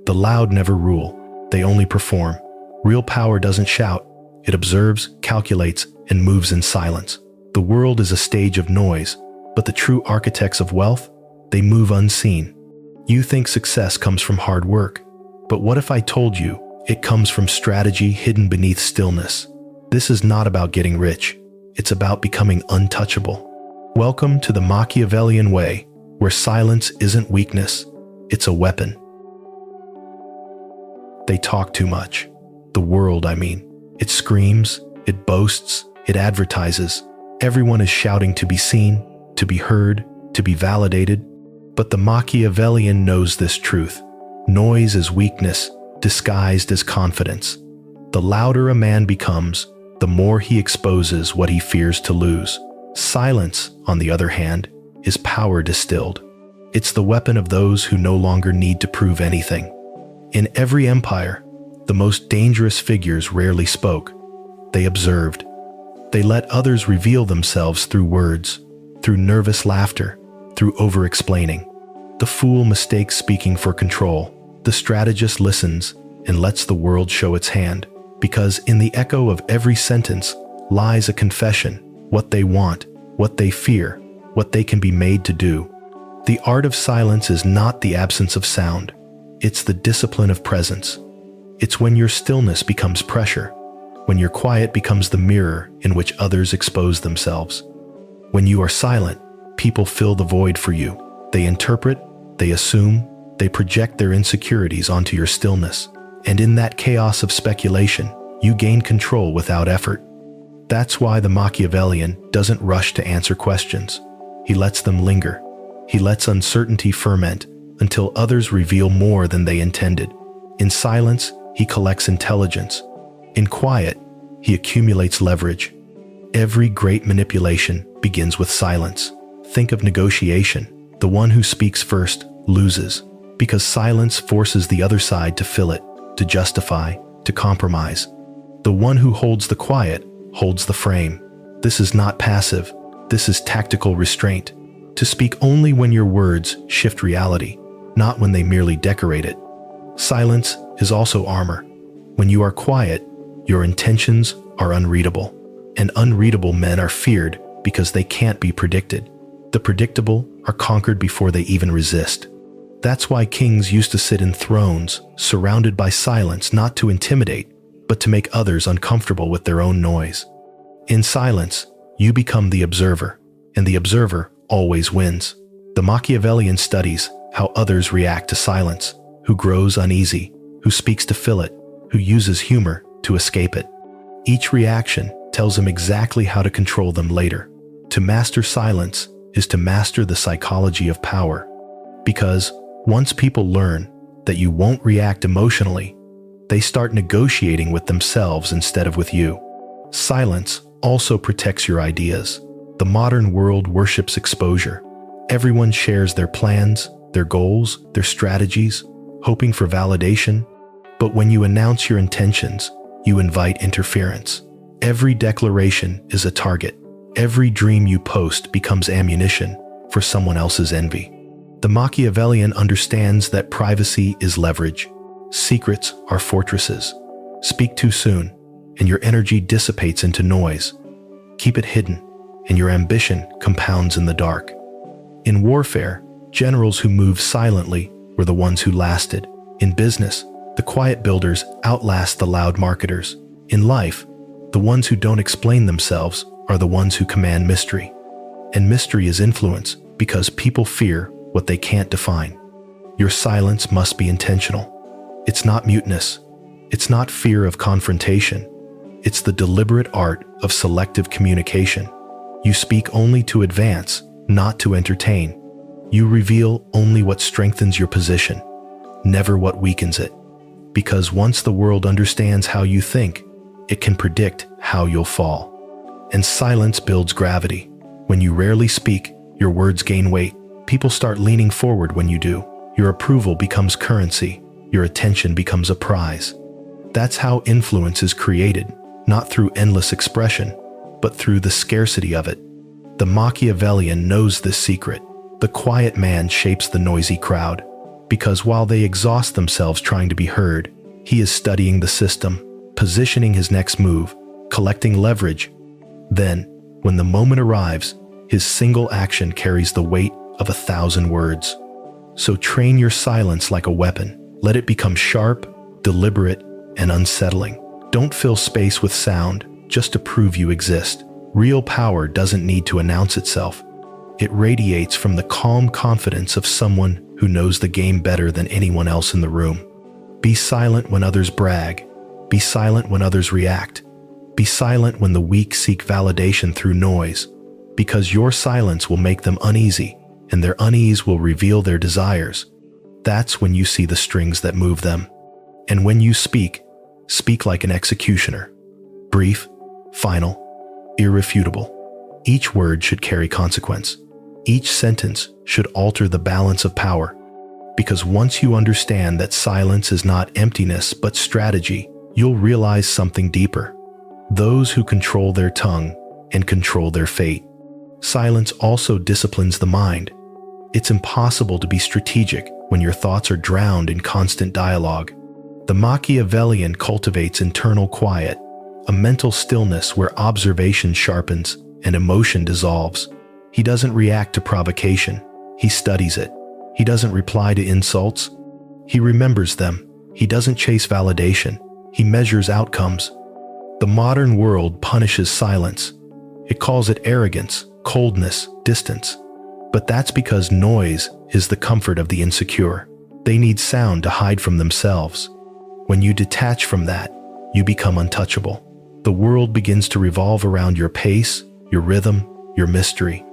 The loud never rule, they only perform. Real power doesn't shout, it observes, calculates, and moves in silence. The world is a stage of noise, but the true architects of wealth, they move unseen. You think success comes from hard work, but what if I told you it comes from strategy hidden beneath stillness? This is not about getting rich, it's about becoming untouchable. Welcome to the Machiavellian Way, where silence isn't weakness, it's a weapon. They talk too much. The world, I mean. It screams, it boasts, it advertises. Everyone is shouting to be seen, to be heard, to be validated. But the Machiavellian knows this truth. Noise is weakness, disguised as confidence. The louder a man becomes, the more he exposes what he fears to lose. Silence, on the other hand, is power distilled. It's the weapon of those who no longer need to prove anything. In every empire, the most dangerous figures rarely spoke. They observed. They let others reveal themselves through words, through nervous laughter, through over-explaining. The fool mistakes speaking for control. The strategist listens and lets the world show its hand, because in the echo of every sentence lies a confession, what they want, what they fear, what they can be made to do. The art of silence is not the absence of sound. It's the discipline of presence. It's when your stillness becomes pressure, when your quiet becomes the mirror in which others expose themselves. When you are silent, people fill the void for you. They interpret, they assume, they project their insecurities onto your stillness. And in that chaos of speculation, you gain control without effort. That's why the Machiavellian doesn't rush to answer questions. He lets them linger. He lets uncertainty ferment until others reveal more than they intended. In silence, he collects intelligence. In quiet, he accumulates leverage. Every great manipulation begins with silence. Think of negotiation. The one who speaks first loses, because silence forces the other side to fill it, to justify, to compromise. The one who holds the quiet holds the frame. This is not passive. This is tactical restraint. To speak only when your words shift reality, not when they merely decorate it. Silence is also armor. When you are quiet, your intentions are unreadable. And unreadable men are feared because they can't be predicted. The predictable are conquered before they even resist. That's why kings used to sit in thrones, surrounded by silence, not to intimidate, but to make others uncomfortable with their own noise. In silence, you become the observer, and the observer always wins. The Machiavellian studies how others react to silence, who grows uneasy, who speaks to fill it, who uses humor to escape it. Each reaction tells him exactly how to control them later. To master silence is to master the psychology of power. Because once people learn that you won't react emotionally, they start negotiating with themselves instead of with you. Silence also protects your ideas. The modern world worships exposure. Everyone shares their plans, their goals, their strategies, hoping for validation. But when you announce your intentions, you invite interference. Every declaration is a target. Every dream you post becomes ammunition for someone else's envy. The Machiavellian understands that privacy is leverage. Secrets are fortresses. Speak too soon, and your energy dissipates into noise. Keep it hidden, and your ambition compounds in the dark. In warfare, generals who moved silently were the ones who lasted. In business, the quiet builders outlast the loud marketers. In life, the ones who don't explain themselves are the ones who command mystery. And mystery is influence because people fear what they can't define. Your silence must be intentional. It's not muteness. It's not fear of confrontation. It's the deliberate art of selective communication. You speak only to advance, not to entertain. You reveal only what strengthens your position, never what weakens it. Because once the world understands how you think, it can predict how you'll fall. And silence builds gravity. When you rarely speak, your words gain weight. People start leaning forward when you do. Your approval becomes currency. Your attention becomes a prize. That's how influence is created, not through endless expression, but through the scarcity of it. The Machiavellian knows this secret. The quiet man shapes the noisy crowd. Because while they exhaust themselves trying to be heard, he is studying the system, positioning his next move, collecting leverage. Then, when the moment arrives, his single action carries the weight of 1,000 words. So train your silence like a weapon. Let it become sharp, deliberate, and unsettling. Don't fill space with sound just to prove you exist. Real power doesn't need to announce itself. It radiates from the calm confidence of someone who knows the game better than anyone else in the room. Be silent when others brag. Be silent when others react. Be silent when the weak seek validation through noise, because your silence will make them uneasy, and their unease will reveal their desires. That's when you see the strings that move them. And when you speak, speak like an executioner. Brief, final, irrefutable. Each word should carry consequence. Each sentence should alter the balance of power. Because once you understand that silence is not emptiness but strategy, you'll realize something deeper. Those who control their tongue and control their fate. Silence also disciplines the mind. It's impossible to be strategic when your thoughts are drowned in constant dialogue. The Machiavellian cultivates internal quiet, a mental stillness where observation sharpens and emotion dissolves. He doesn't react to provocation. He studies it. He doesn't reply to insults. He remembers them. He doesn't chase validation. He measures outcomes. The modern world punishes silence. It calls it arrogance, coldness, distance. But that's because noise is the comfort of the insecure. They need sound to hide from themselves. When you detach from that, you become untouchable. The world begins to revolve around your pace, your rhythm, your mystery.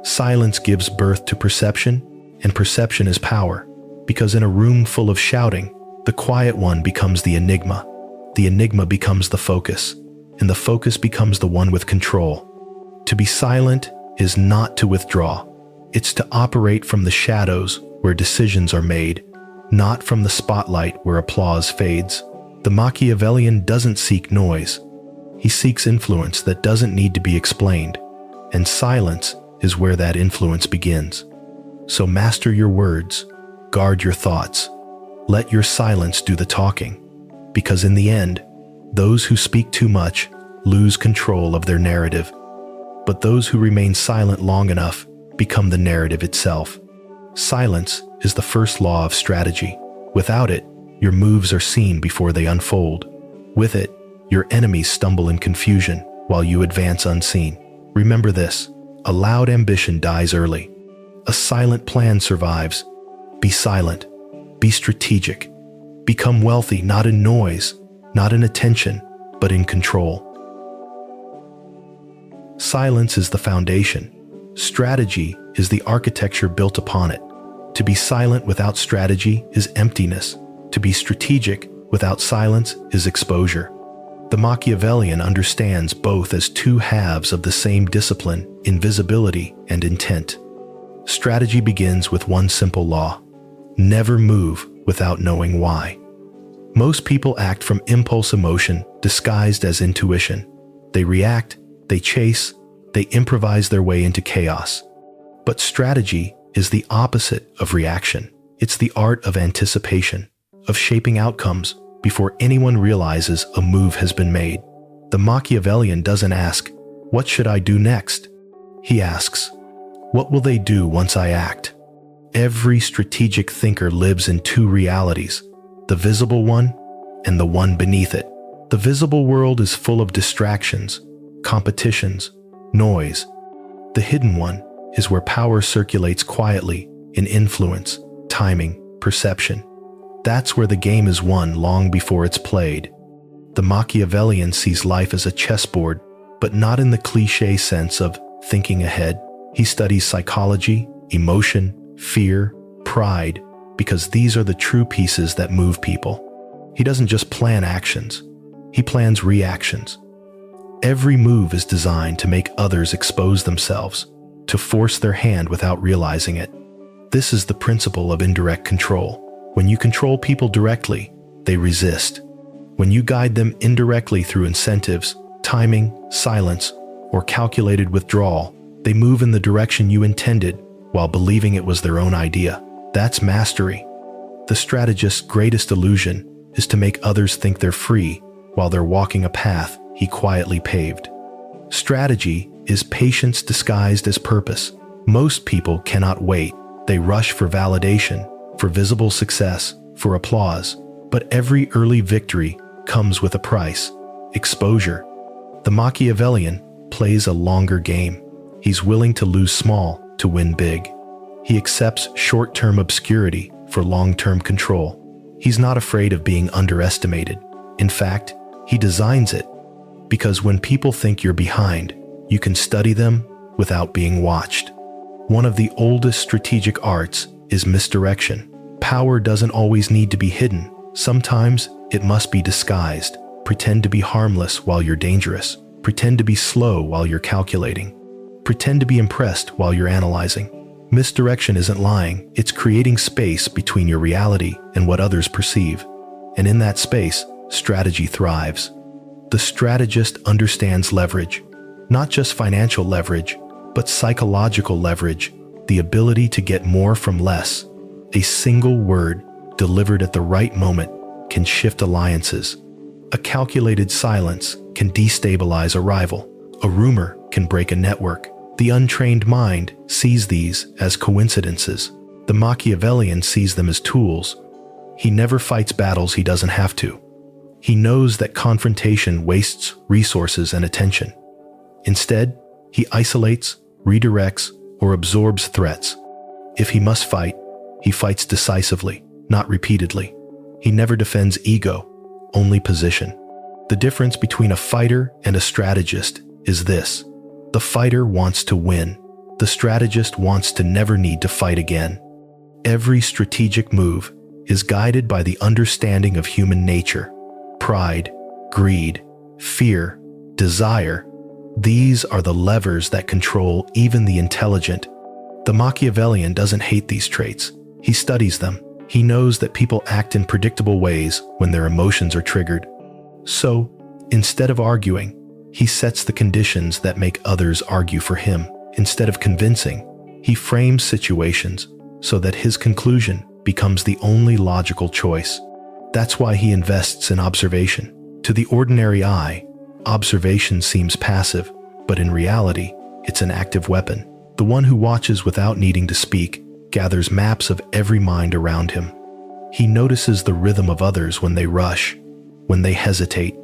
Silence gives birth to perception, and perception is power. Because in a room full of shouting, the quiet one becomes the enigma. The enigma becomes the focus, and the focus becomes the one with control. To be silent is not to withdraw. It's to operate from the shadows where decisions are made, not from the spotlight where applause fades. The Machiavellian doesn't seek noise. He seeks influence that doesn't need to be explained, and silence is where that influence begins. So master your words, guard your thoughts, let your silence do the talking, because in the end, those who speak too much lose control of their narrative, but those who remain silent long enough become the narrative itself. Silence is the first law of strategy. Without it, your moves are seen before they unfold. With it, your enemies stumble in confusion while you advance unseen. Remember this: a loud ambition dies early. A silent plan survives. Be silent. Be strategic. Become wealthy not in noise, not in attention, but in control. Silence is the foundation. Strategy is the architecture built upon it. To be silent without strategy is emptiness. To be strategic without silence is exposure. The Machiavellian understands both as two halves of the same discipline, invisibility and intent. Strategy begins with one simple law: never move without knowing why. Most people act from impulse emotion disguised as intuition. They react, they chase, they improvise their way into chaos. But strategy is the opposite of reaction. It's the art of anticipation, of shaping outcomes before anyone realizes a move has been made. The Machiavellian doesn't ask, "What should I do next?" He asks, "What will they do once I act?" Every strategic thinker lives in two realities, the visible one and the one beneath it. The visible world is full of distractions, competitions, noise. The hidden one is where power circulates quietly in influence, timing, perception. That's where the game is won long before it's played. The Machiavellian sees life as a chessboard, but not in the cliché sense of thinking ahead. He studies psychology, emotion, fear, pride, because these are the true pieces that move people. He doesn't just plan actions, he plans reactions. Every move is designed to make others expose themselves, to force their hand without realizing it. This is the principle of indirect control. When you control people directly, they resist. When you guide them indirectly through incentives, timing, silence, or calculated withdrawal, they move in the direction you intended while believing it was their own idea. That's mastery. The strategist's greatest illusion is to make others think they're free while they're walking a path he quietly paved. Strategy is patience disguised as purpose. Most people cannot wait. They rush for validation, for visible success, for applause. But every early victory comes with a price: exposure. The Machiavellian plays a longer game. He's willing to lose small to win big. He accepts short-term obscurity for long-term control. He's not afraid of being underestimated. In fact, he designs it, because when people think you're behind, you can study them without being watched. One of the oldest strategic arts is misdirection. Power doesn't always need to be hidden. Sometimes it must be disguised. Pretend to be harmless while you're dangerous. Pretend to be slow while you're calculating. Pretend to be impressed while you're analyzing. Misdirection isn't lying, it's creating space between your reality and what others perceive. And in that space, strategy thrives. The strategist understands leverage, not just financial leverage, but psychological leverage, the ability to get more from less. A single word delivered at the right moment can shift alliances. A calculated silence can destabilize a rival. A rumor can break a network. The untrained mind sees these as coincidences. The Machiavellian sees them as tools. He never fights battles he doesn't have to. He knows that confrontation wastes resources and attention. Instead, he isolates, redirects, or absorbs threats. If he must fight, he fights decisively, not repeatedly. He never defends ego, only position. The difference between a fighter and a strategist is this: the fighter wants to win. The strategist wants to never need to fight again. Every strategic move is guided by the understanding of human nature. Pride, greed, fear, desire. These are the levers that control even the intelligent. The Machiavellian doesn't hate these traits. He studies them. He knows that people act in predictable ways when their emotions are triggered. So, instead of arguing, he sets the conditions that make others argue for him. Instead of convincing, he frames situations so that his conclusion becomes the only logical choice. That's why he invests in observation. To the ordinary eye, observation seems passive, but in reality, it's an active weapon. The one who watches without needing to speak gathers maps of every mind around him. He notices the rhythm of others when they rush, when they hesitate,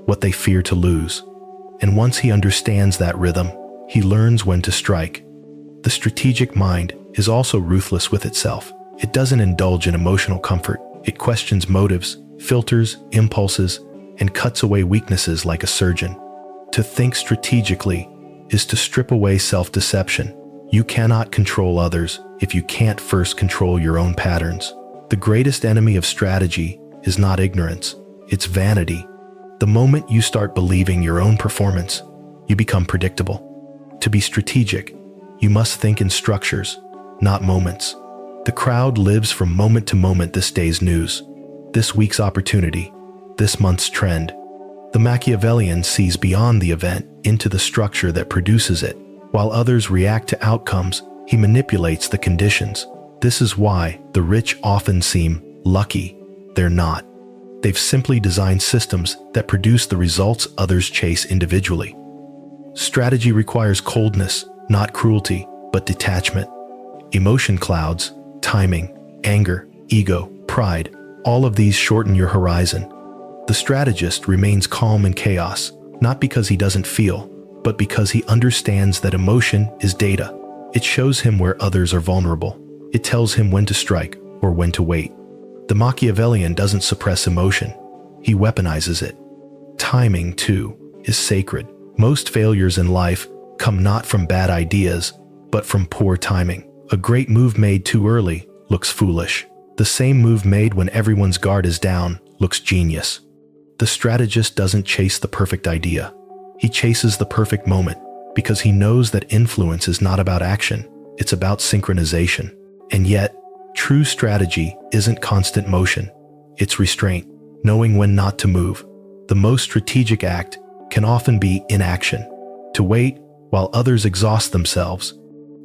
what they fear to lose. And once he understands that rhythm, he learns when to strike. The strategic mind is also ruthless with itself. It doesn't indulge in emotional comfort. It questions motives, filters impulses, and cuts away weaknesses like a surgeon. To think strategically is to strip away self-deception. You cannot control others if you can't first control your own patterns. The greatest enemy of strategy is not ignorance, it's vanity. The moment you start believing your own performance, you become predictable. To be strategic, you must think in structures, not moments. The crowd lives from moment to moment: this day's news, this week's opportunity, this month's trend. The Machiavellian sees beyond the event into the structure that produces it. While others react to outcomes, he manipulates the conditions. This is why the rich often seem lucky. They're not. They've simply designed systems that produce the results others chase individually. Strategy requires coldness, not cruelty, but detachment. Emotion clouds, timing, anger, ego, pride, all of these shorten your horizon. The strategist remains calm in chaos, not because he doesn't feel, but because he understands that emotion is data. It shows him where others are vulnerable. It tells him when to strike or when to wait. The Machiavellian doesn't suppress emotion. He weaponizes it. Timing, too, is sacred. Most failures in life come not from bad ideas, but from poor timing. A great move made too early looks foolish. The same move made when everyone's guard is down looks genius. The strategist doesn't chase the perfect idea. He chases the perfect moment because he knows that influence is not about action, it's about synchronization. And yet, true strategy isn't constant motion, it's restraint, knowing when not to move. The most strategic act can often be inaction, to wait while others exhaust themselves,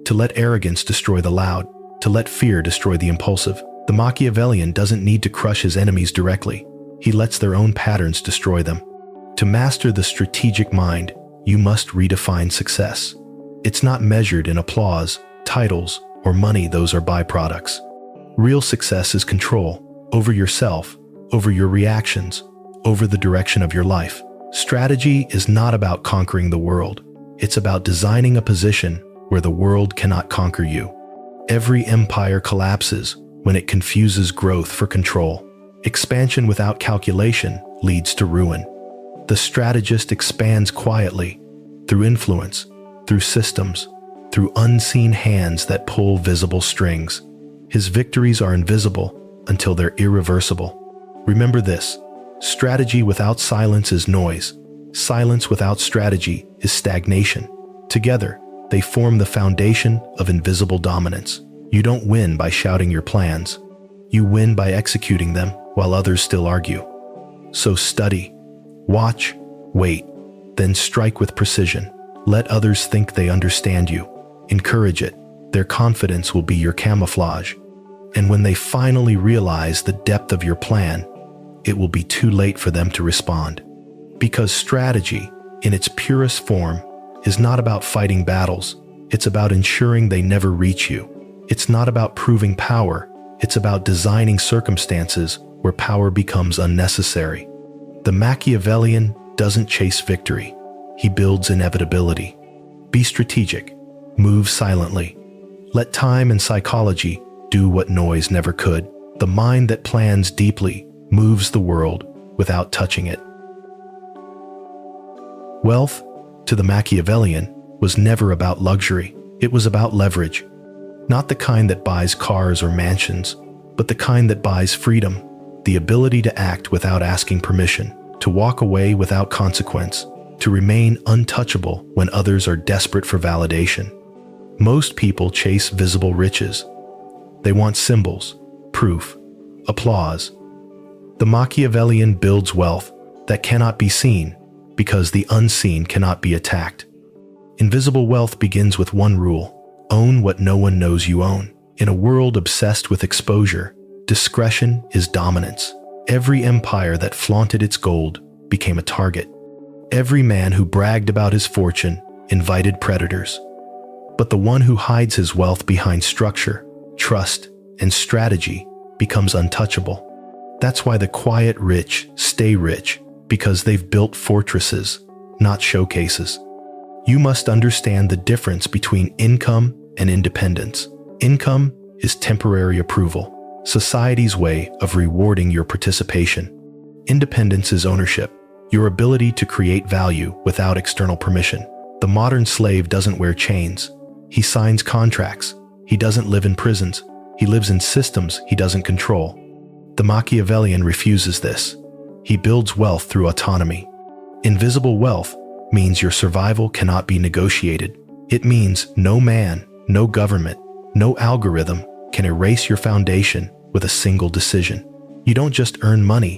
to let arrogance destroy the loud, to let fear destroy the impulsive. The Machiavellian doesn't need to crush his enemies directly. He lets their own patterns destroy them. To master the strategic mind, you must redefine success. It's not measured in applause, titles, or money. Those are byproducts. Real success is control over yourself, over your reactions, over the direction of your life. Strategy is not about conquering the world. It's about designing a position where the world cannot conquer you. Every empire collapses when it confuses growth for control. Expansion without calculation leads to ruin. The strategist expands quietly, through influence, through systems, through unseen hands that pull visible strings. His victories are invisible until they're irreversible. Remember this: strategy without silence is noise. Silence without strategy is stagnation. Together, they form the foundation of invisible dominance. You don't win by shouting your plans. You win by executing them while others still argue. So study, watch, wait, then strike with precision. Let others think they understand you. Encourage it. Their confidence will be your camouflage. And when they finally realize the depth of your plan, it will be too late for them to respond. Because strategy, in its purest form, is not about fighting battles. It's about ensuring they never reach you. It's not about proving power. It's about designing circumstances where power becomes unnecessary. The Machiavellian doesn't chase victory. He builds inevitability. Be strategic. Move silently. Let time and psychology do what noise never could. The mind that plans deeply moves the world without touching it. Wealth, to the Machiavellian, was never about luxury. It was about leverage. Not the kind that buys cars or mansions, but the kind that buys freedom, the ability to act without asking permission, to walk away without consequence, to remain untouchable when others are desperate for validation. Most people chase visible riches. They want symbols, proof, applause. The Machiavellian builds wealth that cannot be seen because the unseen cannot be attacked. Invisible wealth begins with one rule: own what no one knows you own. In a world obsessed with exposure, discretion is dominance. Every empire that flaunted its gold became a target. Every man who bragged about his fortune invited predators. But the one who hides his wealth behind structure, trust, and strategy becomes untouchable. That's why the quiet rich stay rich, because they've built fortresses, not showcases. You must understand the difference between income and independence. Income is temporary approval, society's way of rewarding your participation. Independence is ownership, your ability to create value without external permission. The modern slave doesn't wear chains. He signs contracts. He doesn't live in prisons. He lives in systems he doesn't control. The Machiavellian refuses this. He builds wealth through autonomy. Invisible wealth means your survival cannot be negotiated. It means no man, no government, no algorithm can erase your foundation with a single decision. You don't just earn money.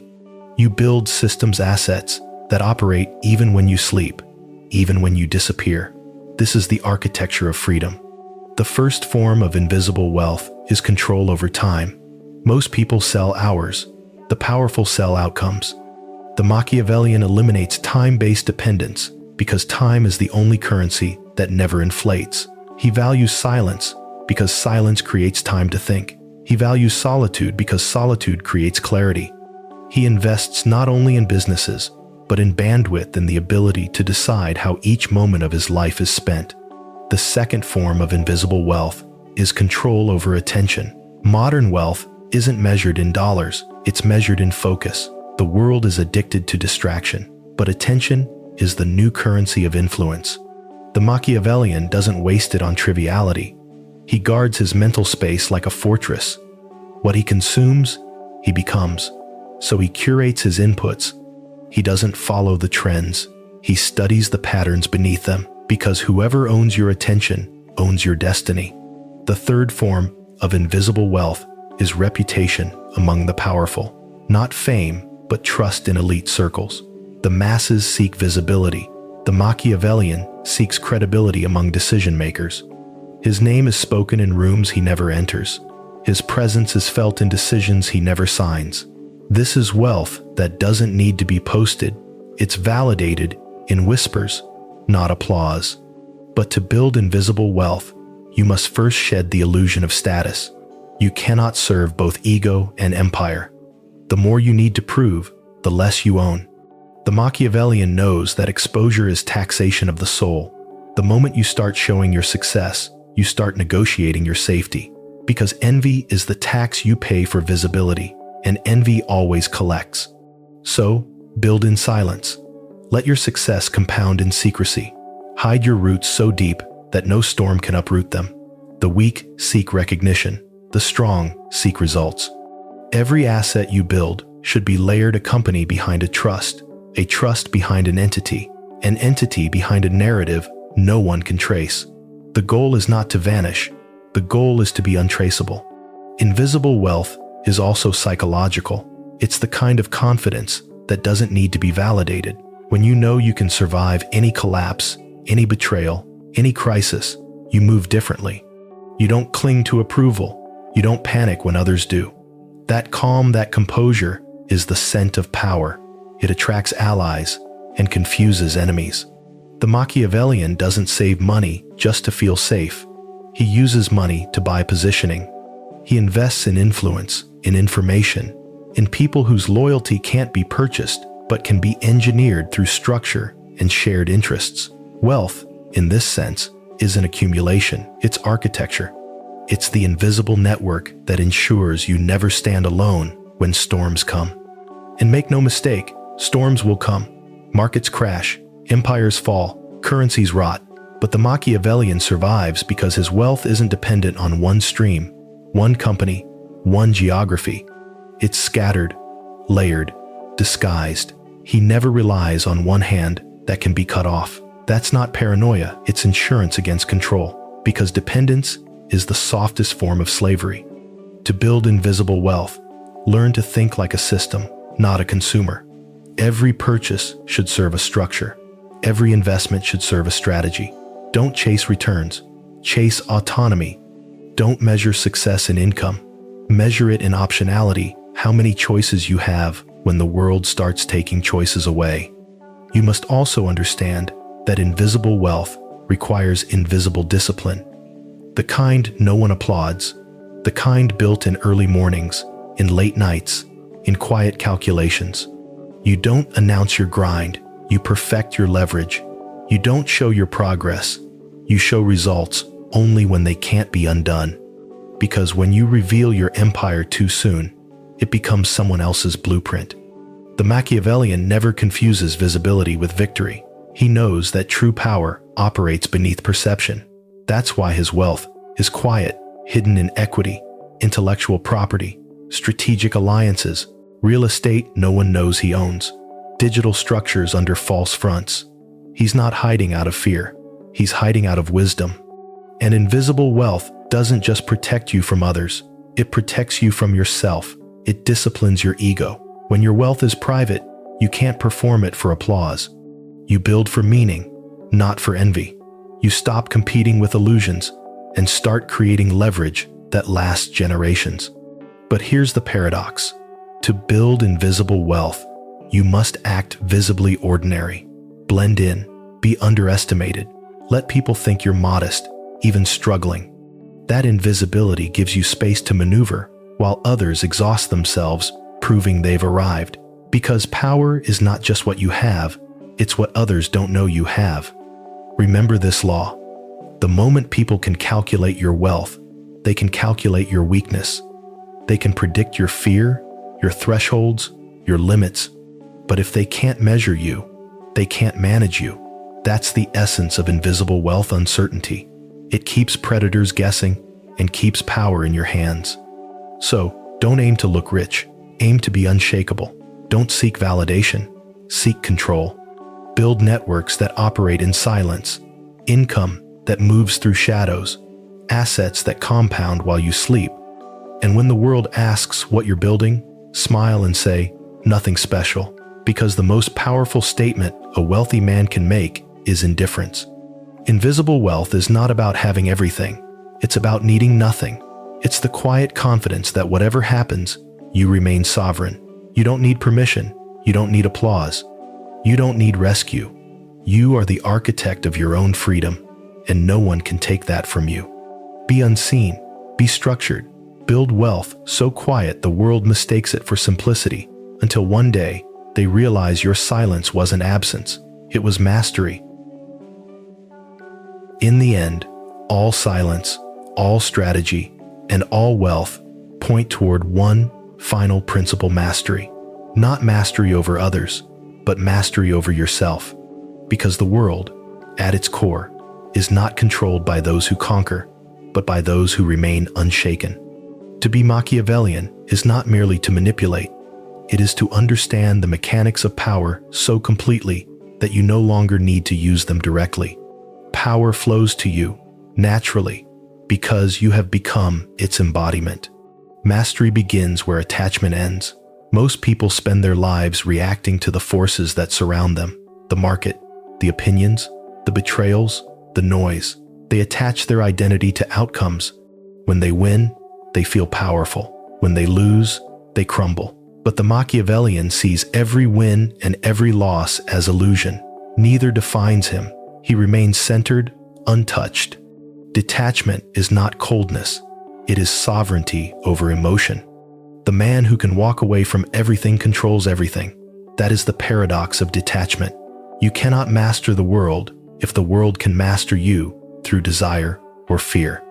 You build systems assets that operate even when you sleep, even when you disappear. This is the architecture of freedom. The first form of invisible wealth is control over time. Most people sell hours. The powerful sell outcomes. The Machiavellian eliminates time-based dependence because time is the only currency that never inflates. He values silence because silence creates time to think. He values solitude because solitude creates clarity. He invests not only in businesses, but in bandwidth and the ability to decide how each moment of his life is spent. The second form of invisible wealth is control over attention. Modern wealth isn't measured in dollars, it's measured in focus. The world is addicted to distraction, but attention is the new currency of influence. The Machiavellian doesn't waste it on triviality. He guards his mental space like a fortress. What he consumes, he becomes. So he curates his inputs. He doesn't follow the trends. He studies the patterns beneath them, because whoever owns your attention owns your destiny. The third form of invisible wealth is reputation among the powerful. Not fame, but trust in elite circles. The masses seek visibility. The Machiavellian seeks credibility among decision makers. His name is spoken in rooms he never enters. His presence is felt in decisions he never signs. This is wealth that doesn't need to be posted. It's validated in whispers, not applause. But to build invisible wealth, you must first shed the illusion of status. You cannot serve both ego and empire. The more you need to prove, the less you own. The Machiavellian knows that exposure is taxation of the soul. The moment you start showing your success, you start negotiating your safety. Because envy is the tax you pay for visibility, and envy always collects. So, build in silence. Let your success compound in secrecy. Hide your roots so deep that no storm can uproot them. The weak seek recognition. The strong seek results. Every asset you build should be layered a company behind a trust behind an entity behind a narrative no one can trace. The goal is not to vanish. The goal is to be untraceable. Invisible wealth is also psychological. It's the kind of confidence that doesn't need to be validated. When you know you can survive any collapse, any betrayal, any crisis, you move differently. You don't cling to approval. You don't panic when others do. That calm, that composure is the scent of power. It attracts allies and confuses enemies. The Machiavellian doesn't save money just to feel safe. He uses money to buy positioning. He invests in influence, in information, in people whose loyalty can't be purchased but can be engineered through structure and shared interests. Wealth, in this sense, isn't accumulation, it's architecture. It's the invisible network that ensures you never stand alone when storms come. And make no mistake, storms will come. Markets crash, empires fall, currencies rot. But the Machiavellian survives because his wealth isn't dependent on one stream, one company, one geography. It's scattered, layered, disguised. He never relies on one hand that can be cut off. That's not paranoia, it's insurance against control. Because dependence is the softest form of slavery. To build invisible wealth, learn to think like a system, not a consumer. Every purchase should serve a structure. Every investment should serve a strategy. Don't chase returns. Chase autonomy. Don't measure success in income. Measure it in optionality, how many choices you have when the world starts taking choices away. You must also understand that invisible wealth requires invisible discipline. The kind no one applauds, the kind built in early mornings, in late nights, in quiet calculations. You don't announce your grind, you perfect your leverage. You don't show your progress, you show results only when they can't be undone. Because when you reveal your empire too soon, it becomes someone else's blueprint. The Machiavellian never confuses visibility with victory. He knows that true power operates beneath perception. That's why his wealth is quiet, hidden in equity, intellectual property, strategic alliances, real estate no one knows he owns, digital structures under false fronts. He's not hiding out of fear. He's hiding out of wisdom. And invisible wealth doesn't just protect you from others. It protects you from yourself. It disciplines your ego. When your wealth is private, you can't perform it for applause. You build for meaning, not for envy. You stop competing with illusions and start creating leverage that lasts generations. But here's the paradox. To build invisible wealth, you must act visibly ordinary. Blend in, be underestimated. Let people think you're modest, even struggling. That invisibility gives you space to maneuver, while others exhaust themselves, proving they've arrived. Because power is not just what you have, it's what others don't know you have. Remember this law. The moment people can calculate your wealth, they can calculate your weakness. They can predict your fear, your thresholds, your limits. But if they can't measure you, they can't manage you. That's the essence of invisible wealth uncertainty. It keeps predators guessing and keeps power in your hands. So, don't aim to look rich. Aim to be unshakable. Don't seek validation. Seek control. Build networks that operate in silence. Income that moves through shadows. Assets that compound while you sleep. And when the world asks what you're building, smile and say, nothing special. Because the most powerful statement a wealthy man can make is indifference. Invisible wealth is not about having everything. It's about needing nothing. It's the quiet confidence that whatever happens, you remain sovereign. You don't need permission. You don't need applause. You don't need rescue. You are the architect of your own freedom, and no one can take that from you. Be unseen. Be structured. Build wealth so quiet the world mistakes it for simplicity, until one day they realize your silence wasn't absence, it was mastery. In the end, all silence, all strategy, and all wealth point toward one final principle: mastery. Not mastery over others, but mastery over yourself. Because the world, at its core, is not controlled by those who conquer, but by those who remain unshaken. To be Machiavellian is not merely to manipulate. It is to understand the mechanics of power so completely that you no longer need to use them directly. Power flows to you, naturally, because you have become its embodiment. Mastery begins where attachment ends. Most people spend their lives reacting to the forces that surround them: the market, the opinions, the betrayals, the noise. They attach their identity to outcomes. When they win, they feel powerful. When they lose, they crumble. But the Machiavellian sees every win and every loss as illusion. Neither defines him. He remains centered, untouched. Detachment is not coldness. It is sovereignty over emotion. The man who can walk away from everything controls everything. That is the paradox of detachment. You cannot master the world if the world can master you through desire or fear.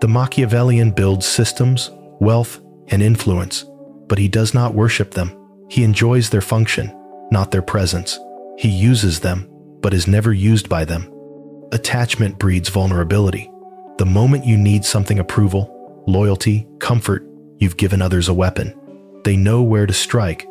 The Machiavellian builds systems, wealth, and influence, but he does not worship them. He enjoys their function, not their presence. He uses them, but is never used by them. Attachment breeds vulnerability. The moment you need something: approval, loyalty, comfort, you've given others a weapon. They know where to strike.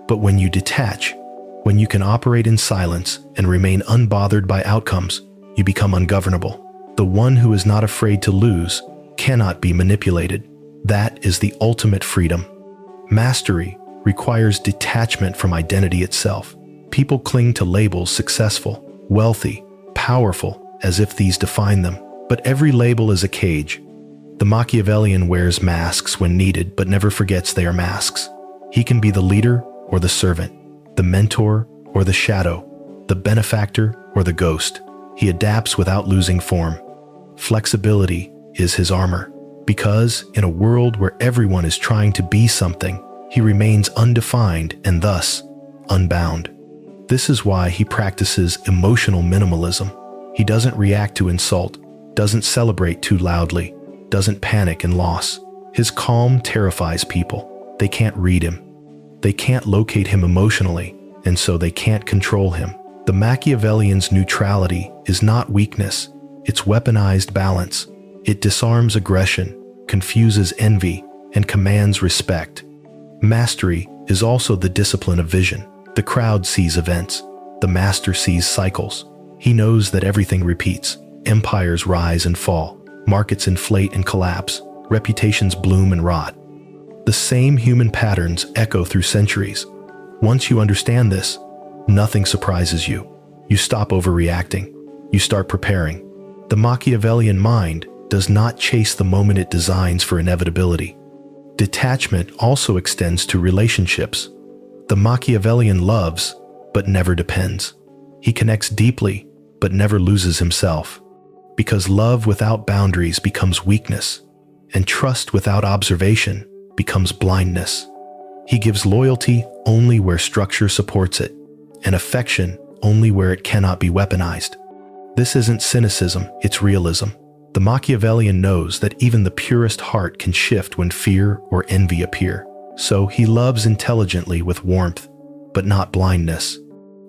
But when you detach, when you can operate in silence and remain unbothered by outcomes, you become ungovernable. The one who is not afraid to lose cannot be manipulated. That is the ultimate freedom. Mastery requires detachment from identity itself. People cling to labels: successful, wealthy, powerful, as if these define them. But every label is a cage. The Machiavellian wears masks when needed, but never forgets they are masks. He can be the leader or the servant, the mentor or the shadow, the benefactor or the ghost. He adapts without losing form. Flexibility is his armor, because in a world where everyone is trying to be something, he remains undefined and thus unbound. This is why he practices emotional minimalism. He doesn't react to insult, doesn't celebrate too loudly, doesn't panic in loss. His calm terrifies people. They can't read him. They can't locate him emotionally, and so they can't control him. The Machiavellian's neutrality is not weakness, it's weaponized balance. It disarms aggression, confuses envy, and commands respect. Mastery is also the discipline of vision. The crowd sees events. The master sees cycles. He knows that everything repeats. Empires rise and fall. Markets inflate and collapse. Reputations bloom and rot. The same human patterns echo through centuries. Once you understand this, nothing surprises you. You stop overreacting. You start preparing. The Machiavellian mind does not chase the moment, it designs for inevitability. Detachment also extends to relationships. The Machiavellian loves, but never depends. He connects deeply, but never loses himself. Because love without boundaries becomes weakness, and trust without observation becomes blindness. He gives loyalty only where structure supports it, and affection only where it cannot be weaponized. This isn't cynicism, it's realism. The Machiavellian knows that even the purest heart can shift when fear or envy appear. So he loves intelligently with warmth, but not blindness.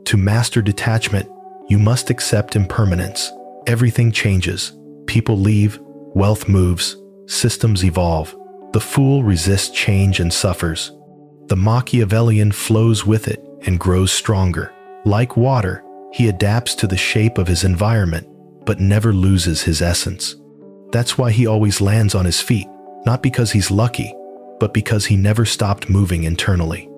To master detachment, you must accept impermanence. Everything changes. People leave, wealth moves, systems evolve. The fool resists change and suffers. The Machiavellian flows with it and grows stronger. Like water, he adapts to the shape of his environment, but never loses his essence. That's why he always lands on his feet, not because he's lucky, but because he never stopped moving internally.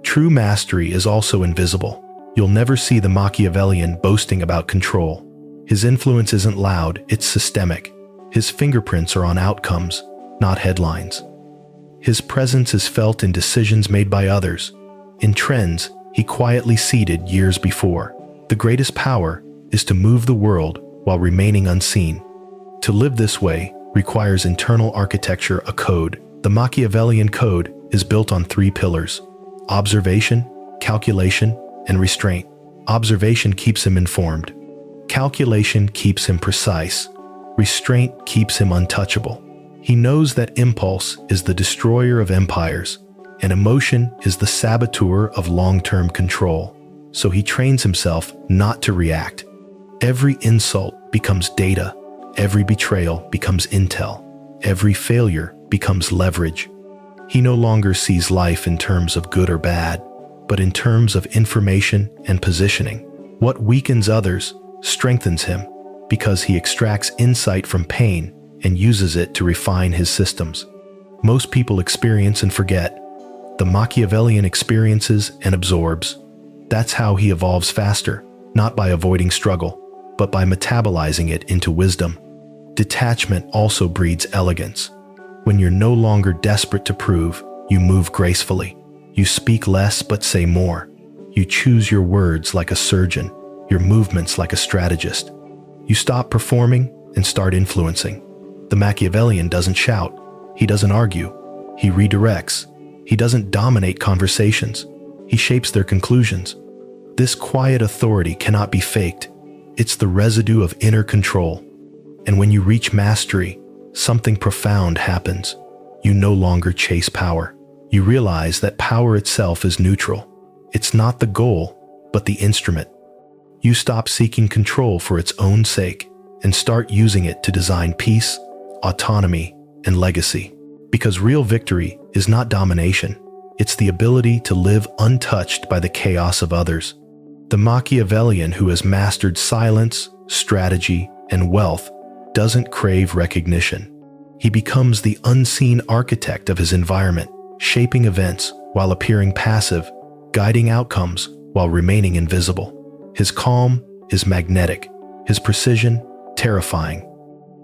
True mastery is also invisible. You'll never see the Machiavellian boasting about control. His influence isn't loud, it's systemic. His fingerprints are on outcomes, not headlines. His presence is felt in decisions made by others, in trends he quietly seeded years before. The greatest power is to move the world while remaining unseen. To live this way requires internal architecture, a code. The Machiavellian code is built on 3 pillars: observation, calculation, and restraint. Observation keeps him informed. Calculation keeps him precise. Restraint keeps him untouchable. He knows that impulse is the destroyer of empires, and emotion is the saboteur of long-term control. So he trains himself not to react. Every insult becomes data. Every betrayal becomes intel. Every failure becomes leverage. He no longer sees life in terms of good or bad, but in terms of information and positioning. What weakens others strengthens him, because he extracts insight from pain and uses it to refine his systems. Most people experience and forget. The Machiavellian experiences and absorbs. That's how he evolves faster, not by avoiding struggle, but by metabolizing it into wisdom. Detachment also breeds elegance. When you're no longer desperate to prove, you move gracefully. You speak less but say more. You choose your words like a surgeon, your movements like a strategist. You stop performing and start influencing. The Machiavellian doesn't shout. He doesn't argue. He redirects. He doesn't dominate conversations. He shapes their conclusions. This quiet authority cannot be faked. It's the residue of inner control. And when you reach mastery, something profound happens. You no longer chase power. You realize that power itself is neutral. It's not the goal, but the instrument. You stop seeking control for its own sake and start using it to design peace, autonomy, and legacy. Because real victory is not domination. It's the ability to live untouched by the chaos of others. The Machiavellian who has mastered silence, strategy, and wealth doesn't crave recognition. He becomes the unseen architect of his environment, shaping events while appearing passive, guiding outcomes while remaining invisible. His calm is magnetic, his precision terrifying,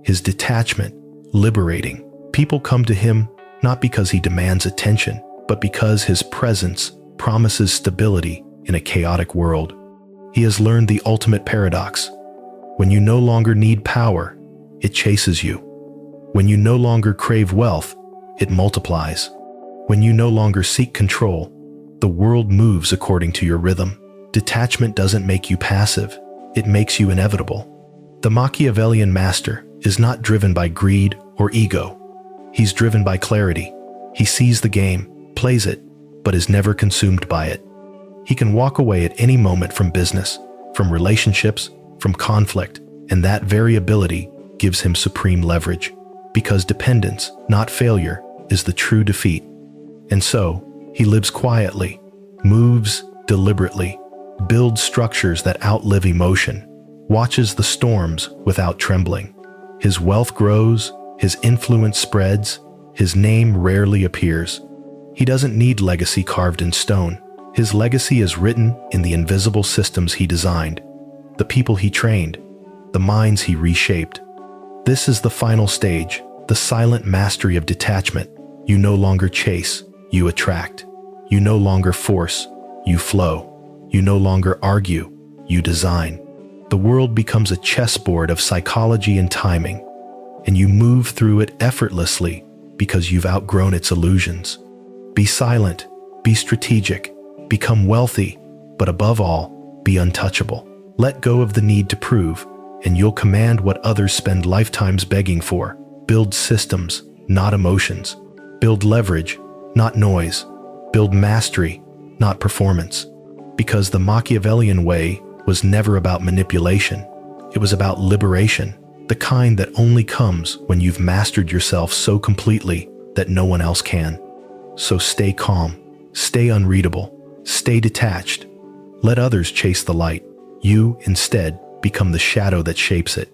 his detachment liberating. People come to him not because he demands attention, but because his presence promises stability in a chaotic world. He has learned the ultimate paradox. When you no longer need power, it chases you. When you no longer crave wealth, it multiplies. When you no longer seek control, the world moves according to your rhythm. Detachment doesn't make you passive, it makes you inevitable. The Machiavellian master is not driven by greed or ego. He's driven by clarity. He sees the game, plays it, but is never consumed by it. He can walk away at any moment from business, from relationships, from conflict, and that very ability gives him supreme leverage. Because dependence, not failure, is the true defeat. And so, he lives quietly, moves deliberately, builds structures that outlive emotion, watches the storms without trembling. His wealth grows, his influence spreads, his name rarely appears. He doesn't need legacy carved in stone. His legacy is written in the invisible systems he designed, the people he trained, the minds he reshaped. This is the final stage, the silent mastery of detachment. You no longer chase, you attract. You no longer force, you flow. You no longer argue, you design. The world becomes a chessboard of psychology and timing, and you move through it effortlessly because you've outgrown its illusions. Be silent, be strategic, become wealthy, but above all, be untouchable. Let go of the need to prove, and you'll command what others spend lifetimes begging for. Build systems, not emotions. Build leverage, not noise. Build mastery, not performance. Because the Machiavellian way was never about manipulation. It was about liberation, the kind that only comes when you've mastered yourself so completely that no one else can. So stay calm, stay unreadable, stay detached. Let others chase the light. You, instead, become the shadow that shapes it.